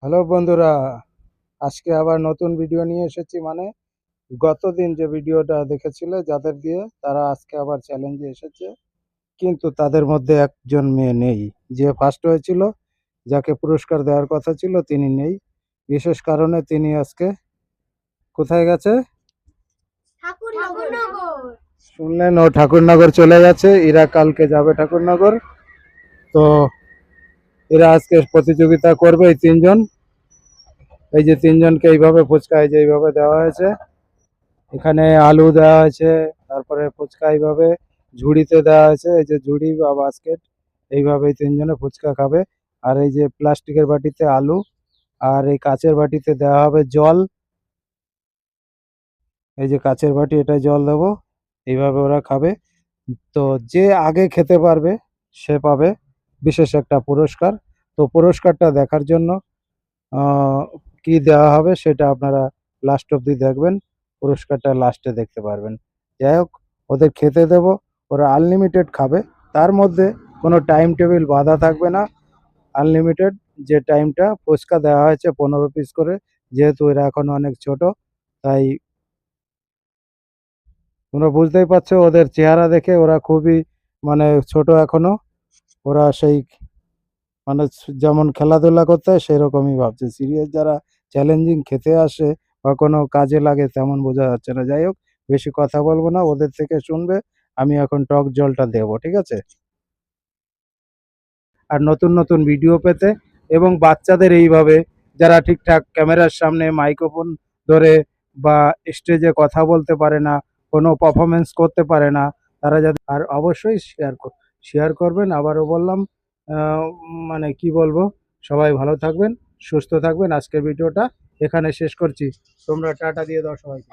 Hello বন্ধুরা, আজকে আবার নতুন ভিডিও নিয়ে এসেছি। গতদিন যে ভিডিওটা দেখেছিলে যাদের দিয়ে, তারা আজকে আবার চ্যালেঞ্জে এসেছে। কিন্তু তাদের মধ্যে একজন মেয়ে নেই। যে ফার্স্ট হয়েছিল, যাকে পুরস্কার দেওয়ার কথা ছিল, তিনি নেই। বিশেষ কারণে তিনি আজকে কোথায় গেছে শুনলেন? ও ঠাকুরনগর চলে গেছে। এরা কালকে যাবে ঠাকুরনগর। তো এরা আজকে প্রতিযোগিতা করবে, এই তিনজন। এই যে তিনজনকে এইভাবে ফুচকা এই যে এইভাবে দেওয়া হয়েছে। এখানে আলু দেওয়া হয়েছে, তারপরে ফুচকা এইভাবে ঝুড়িতে দেওয়া হয়েছে। এই যে ঝুড়ি বা বাস্কেট, এইভাবে এই তিনজনে ফুচকা খাবে। আর এই যে প্লাস্টিকের বাটিতে আলু, আর এই কাচের বাটিতে দেওয়া হবে জল। এই যে কাচের বাটি, এটা জল দেবো। এইভাবে ওরা খাবে। তো যে আগে খেতে পারবে সে পাবে বিশেষ একটা পুরস্কার। তো পুরস্কারটা দেখার জন্য আহ, কি দেওয়া হবে সেটা আপনারা লাস্ট অবধি দেখবেন। পুরস্কারটা লাস্টে দেখতে পারবেন। যাই হোক, ওদের খেতে দেবো। ওরা আনলিমিটেড খাবে। তার মধ্যে কোনো টাইম টেবিল বাঁধা থাকবে না। আনলিমিটেড যে টাইমটা ফুচকা দেওয়া হয়েছে 15 পিস করে, যেহেতু এরা এখন অনেক ছোট, তাই তোমরা বুঝতেই পারছো ওদের চেহারা দেখে, ওরা খুবই ছোট এখনো। ওরা সেই যেমন খেলাধুলা করতে হয় সেরকমই ভাবছে। সিরিয়াস যারা চ্যালেঞ্জিং খেতে আসে বা কোনো কাজে লাগে তেমন বোঝা যাচ্ছে না। যাই হোক, বেশি কথা বলবো না, ওদের থেকে শুনবে। আমি এখন টক জলটা দেবো, ঠিক আছে? আর নতুন নতুন ভিডিও পেতে এবং বাচ্চাদের এইভাবে, যারা ঠিকঠাক ক্যামেরার সামনে মাইক্রোফোন ধরে বা স্টেজে কথা বলতে পারে না, কোনো পারফরমেন্স করতে পারে না, তারা যাতে, আর অবশ্যই শেয়ার করবেন। আবারও বললাম, কি বলবো, সবাই ভালো থাকবেন, সুস্থ থাকবেন। আজকের ভিডিওটা এখানে শেষ করছি। তোমরা টাটা দিয়ে দাও সবাইকে।